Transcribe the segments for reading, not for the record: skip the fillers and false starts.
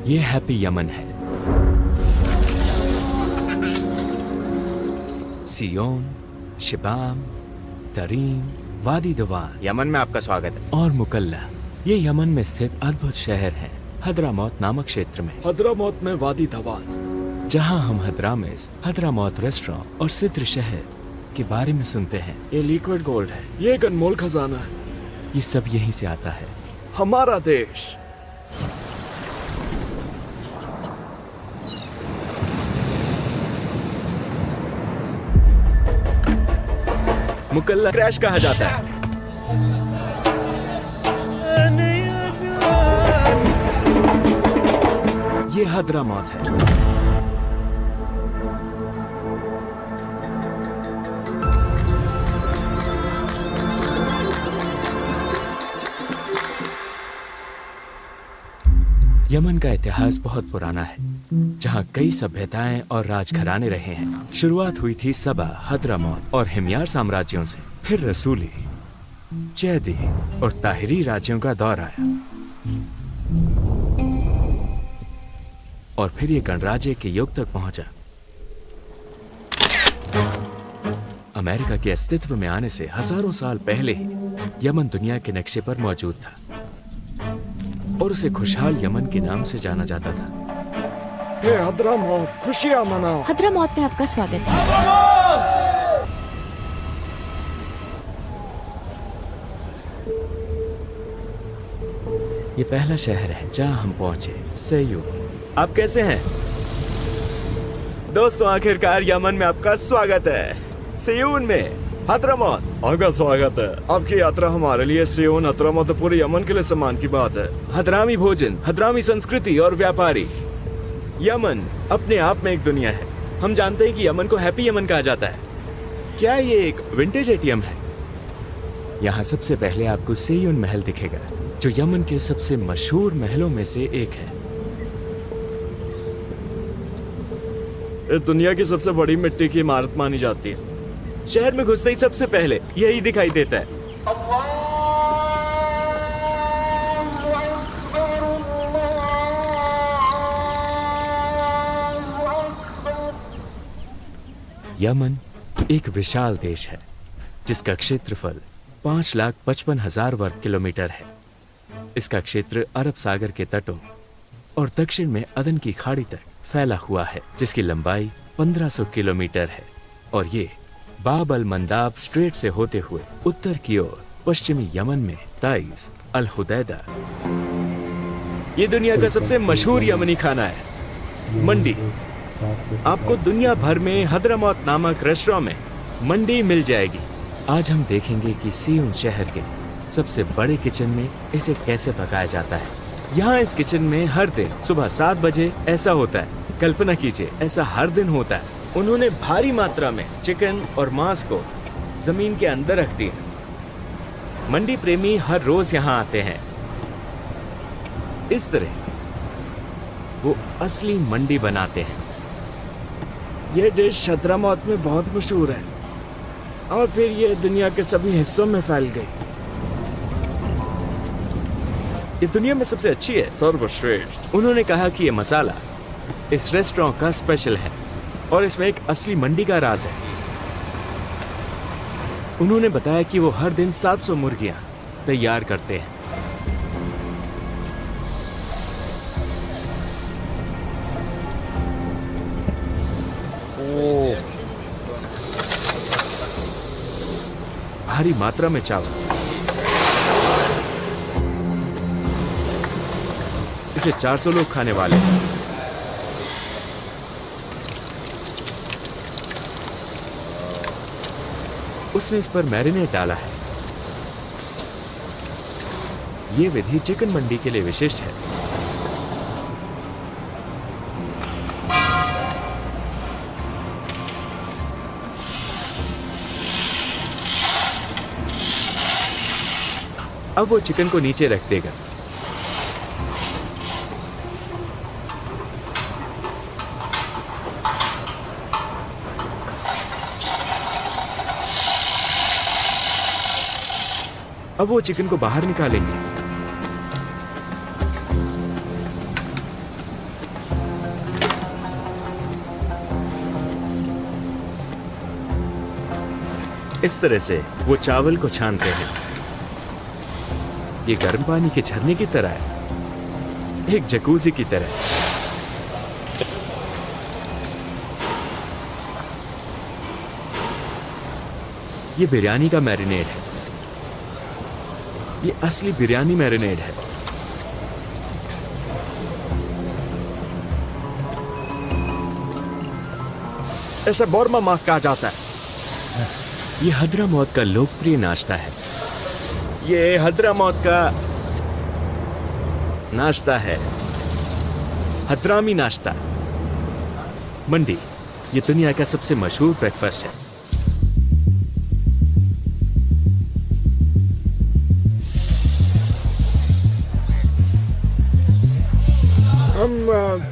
ये happy Yemen है। सियोन, शिबाम, तरीम, वादी दवान, यमन में आपका स्वागत है। और मुकल्ला ये यमन में स्थित अद्भुत शहर है, हद्रामौत नामक क्षेत्र में। हद्रामौत में वादी दवात, जहाँ हम हद्रामेस, हद्रामौत रेस्टोरेंट और सिद्र शहर के बारे में सुनते हैं। ये लिक्विड गोल्ड है, ये एक अनमोल खजाना है। ये सब यहीं से आता है। हमारा देश। मुकल्ला क्रैश कहा जाता है। ये हद्रामौत है। यमन का इतिहास बहुत पुराना है, जहाँ कई सभ्यताएं और राजघराने रहे हैं। शुरुआत हुई थी सबा, हद्रामौत और हिमयार साम्राज्यों से। फिर रसूली, जैदी और ताहिरी राज्यों का दौर आया और फिर ये गणराज्य के युग तक पहुंचा। अमेरिका के अस्तित्व में आने से हजारों साल पहले ही यमन दुनिया के नक्शे पर मौजूद था और उसे खुशहाल यमन के नाम से जाना जाता था। हे हद्रामौत, खुशियां मनाओ। हद्रामौत में आपका स्वागत है। ये पहला शहर है जहां हम पहुंचे, सेयून। आप कैसे हैं दोस्तों? आखिरकार यमन में आपका स्वागत है। सियोन में हद्रामौत, आपका स्वागत है। आपकी यात्रा हमारे लिए सियोन, हद्रामौत और पूरे यमन के लिए सम्मान की बात है। हद्रामी भोजन, हद्रामी संस्कृति और व्यापारी। यमन अपने आप में एक दुनिया है। हम जानते हैं कि यमन को हैप्पी यमन कहा जाता है। क्या ये एक विंटेज एटीएम है? यहाँ सबसे पहले आपको सेयून महल दिखेगा, जो यमन के सबसे मशहूर महलों में से एक है। इस दुनिया की सबसे बड़ी मिट्टी की इमारत मानी जाती है। शहर में घुसते ही सबसे पहले यही दिखाई देता है। यमन एक विशाल देश है जिसका क्षेत्रफल 5,55,000 वर्ग किलोमीटर है। इसका क्षेत्र अरब सागर के तटों और दक्षिण में अदन की खाड़ी तक फैला हुआ है, जिसकी लंबाई 1500 किलोमीटर है। और ये बाब अल मंदाब स्ट्रेट से होते हुए उत्तर की ओर पश्चिमी यमन में ताइज, अल हुदैदा। ये दुनिया का सबसे मशहूर यमनी खाना है, मंडी। आपको दुनिया भर में हद्रामौत नामक रेस्टोरेंट में मंडी मिल जाएगी। आज हम देखेंगे कि सियोन शहर के सबसे बड़े किचन में इसे कैसे पकाया जाता है। यहाँ इस किचन में हर दिन सुबह 7 बजे ऐसा होता है। कल्पना कीजिए, ऐसा हर दिन होता है। उन्होंने भारी मात्रा में चिकन और मांस को जमीन के अंदर रख दिया। मंडी प्रेमी हर रोज यहाँ आते हैं। इस तरह वो असली मंडी बनाते हैं। ये डिश हद्रामौत में बहुत मशहूर है और फिर ये दुनिया के सभी हिस्सों में फैल गई। ये दुनिया में सबसे अच्छी है, सर्वश्रेष्ठ। उन्होंने कहा कि ये मसाला इस रेस्टोरेंट का स्पेशल है और इसमें एक असली मंडी का राज है। उन्होंने बताया कि वो हर दिन 700 मुर्गियां तैयार करते हैं। भारी मात्रा में चावल। इसे 400 लोग खाने वाले हैं। उसने इस पर मैरिनेट डाला है। ये विधि चिकन मंडी के लिए विशिष्ट है। अब वो चिकन को नीचे रख देगा। अब वो चिकन को बाहर निकालेंगे। इस तरह से वो चावल को छानते हैं। ये गर्म पानी के झरने की तरह है, एक जकूजी की तरह। ये बिरयानी का मैरिनेड है। ये असली बिरयानी मैरिनेड है। इसे बोरमा मांस कहा जाता है। ये हद्रामौत का लोकप्रिय नाश्ता है। ये हद्रामौत का नाश्ता है, हद्रामी नाश्ता। मंडी ये दुनिया का सबसे मशहूर ब्रेकफास्ट है। हम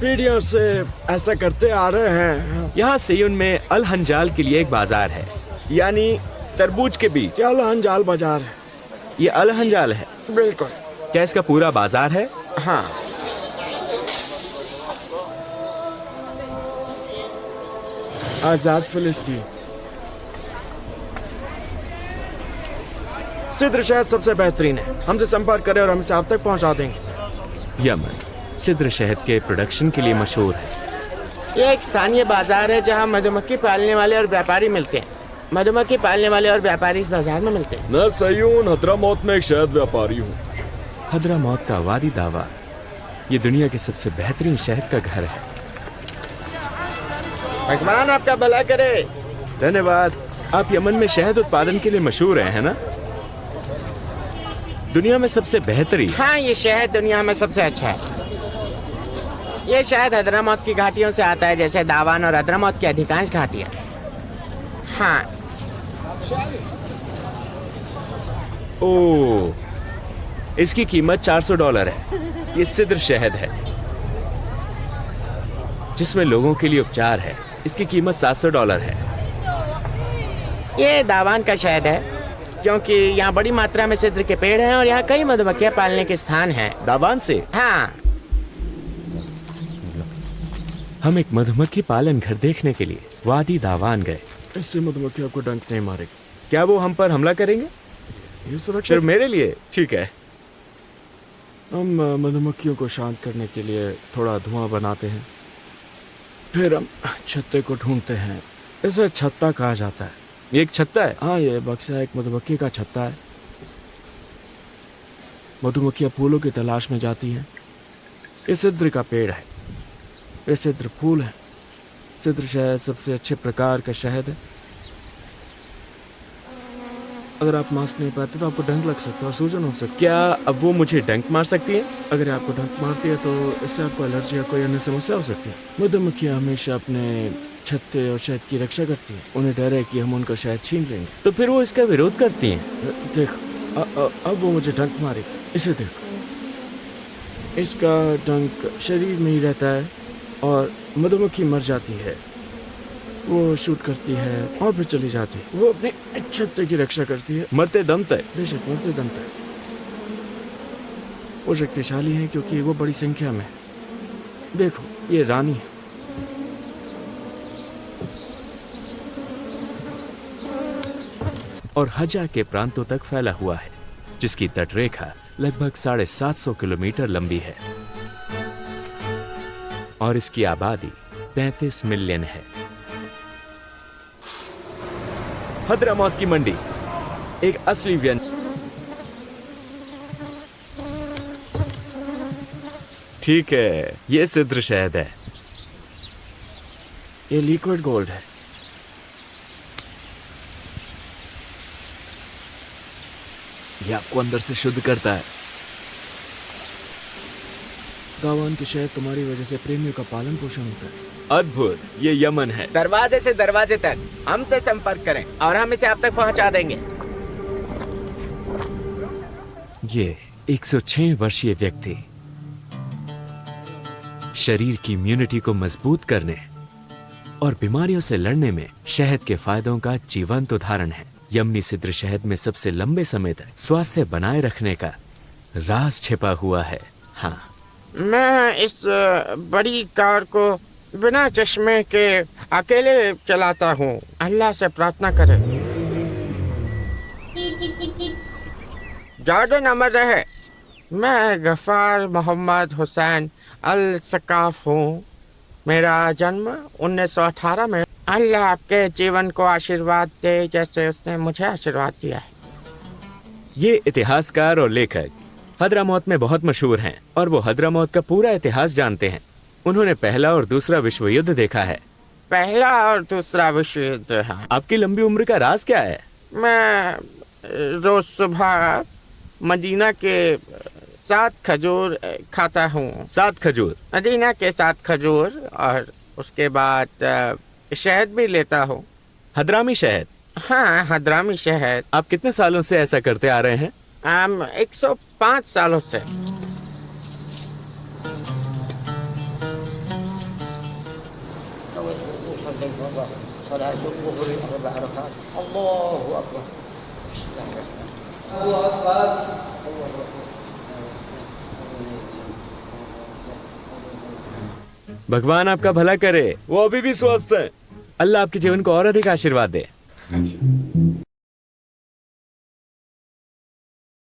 पीढ़ियों से ऐसा करते आ रहे हैं। यहाँ सेयून में अल हंजाल के लिए एक बाजार है, यानी तरबूज के बीज। अल हंजाल बाजार है। ये अल हंजाल है। बिल्कुल। क्या इसका पूरा बाजार है? हाँ। आजाद फिलिस्तीन। सिद्र शहद सबसे बेहतरीन है। हमसे संपर्क करें और हम इसे आप तक पहुंचा देंगे। यमन सिद्र शहद के प्रोडक्शन के लिए मशहूर है। ये एक स्थानीय बाजार है जहाँ मधुमक्खी पालने वाले और व्यापारी मिलते हैं। मधुमक्खी पालने वाले और व्यापारी इस बाजार में मिलते हैं। मैं सयून हद्रामौत में एक शहद व्यापारी हूँ। हद्रामौत का वादी दावा ये दुनिया के सबसे बेहतरीन शहद का घर है। भगवान आपका भला करे। धन्यवाद। आप यमन में शहद उत्पादन के लिए मशहूर हैं, है ना? दुनिया में सबसे बेहतरीन। हाँ, ये शहद दुनिया में सबसे अच्छा है। ये शहद हद्रामौत की घाटियों से आता है, जैसे दावान और हद्रामौत की अधिकांश घाटियाँ। हाँ। ओह, इसकी कीमत $400 है। ये सिद्र शहद है जिसमें लोगों के लिए उपचार है। इसकी कीमत $700 है। ये दावान का शहद है क्योंकि यहाँ बड़ी मात्रा में सिद्र के पेड़ हैं और यहाँ कई मधुमक्खियाँ पालने के स्थान हैं। दावान से हाँ। हम एक मधुमक्खी पालन घर देखने के लिए वादी दावान गए। इससे मधुमक्खी आपको डंक नहीं मारेगी। क्या वो हम पर हमला करेंगे? ये सुरक्षा। सिर्फ मेरे लिए? ठीक है। हम मधुमक्खियों को शांत करने के लिए थोड़ा धुआं बनाते हैं, फिर हम छत्ते को ढूंढते हैं। इसे छत्ता कहा जाता है। ये एक छत्ता है? हाँ, ये बक्सा एक मधुमक्खी का छत्ता है। मधुमक्खियाँ फूलों की तलाश में जाती हैं। ये सिद्र का पेड़ है। ये सिद्र फूल है। सिद्र शहद सबसे अच्छे प्रकार का शहद है। अगर आप मास्क नहीं पाते तो आपको डंक लग सकता है और सूजन हो सकती है। क्या अब वो मुझे डंक मार सकती है? अगर आपको डंक मारती है तो इससे आपको एलर्जी या कोई अन्य समस्या हो सकती है। मधुमक्खियाँ हमेशा अपने छत्ते और शहद की रक्षा करती हैं। उन्हें डर है कि हम उनका शहद छीन लेंगे। तो फिर वो इसका विरोध करती हैं। देखो, अब वो मुझे डंक मारेगी। इसे देखो, इसका डंक शरीर में ही रहता है और मधुमक्खी मर जाती है। वो शूट करती है और फिर चली जाती है। वो अपने छत्ते की रक्षा करती है मरते दम तक। बेशक मरते दम तक। वो शक्तिशाली है क्योंकि वो बड़ी संख्या में। देखो, ये रानी है। और हजा के प्रांतों तक फैला हुआ है, जिसकी तटरेखा लगभग 750 किलोमीटर लंबी है और इसकी आबादी 35 मिलियन है। हद्रामौत की मंडी एक असली व्यंजन। ठीक है, ये सिद्र शहद है। ये लिक्विड गोल्ड है। ये आपको अंदर से शुद्ध करता है। दावान के शहद तुम्हारी वजह से प्रेमियों का पालन पोषण होता है। अद्भुत। ये यमन है। दरवाजे से दरवाजे तक हमसे संपर्क करें और हम इसे आप तक पहुंचा देंगे। ये 106 वर्षीय व्यक्ति शरीर की इम्यूनिटी को मजबूत करने और बीमारियों से लड़ने में शहद के फायदों का जीवंत उदाहरण है। यमनी सिद्र शहद में सबसे लंबे समय तक स्वास्थ्य बनाए रखने का राज छिपा हुआ है। हाँ, मैं इस बड़ी कार को बिना चश्मे के अकेले चलाता हूँ। अल्लाह से प्रार्थना करें। ज़्यादा नंबर रहे। मैं गफ़ार मोहम्मद हुसैन अल सकाफ हूँ। मेरा जन्म 1918 में। अल्लाह आपके जीवन को आशीर्वाद दे जैसे उसने मुझे आशीर्वाद दिया है। ये इतिहासकार और लेखक हद्रामौत में बहुत मशहूर हैं और वो हद्रामौत का पूरा इतिहास जानते हैं। उन्होंने पहला और दूसरा विश्व युद्ध देखा है। पहला और दूसरा विश्व युद्ध। हाँ, आपकी लंबी उम्र का राज क्या है? मैं रोज सुबह मदीना के 7 खजूर खाता हूँ। 7 खजूर? मदीना के 7 खजूर, और उसके बाद शहद भी लेता हूँ। हद्रामी शहद? हाँ, हद्रामी शहद। आप कितने सालों से ऐसा करते आ रहे हैं? 105 सालों से। भगवान आपका भला करे। वो अभी भी स्वस्थ है। अल्लाह आपके जीवन को और अधिक आशीर्वाद दे।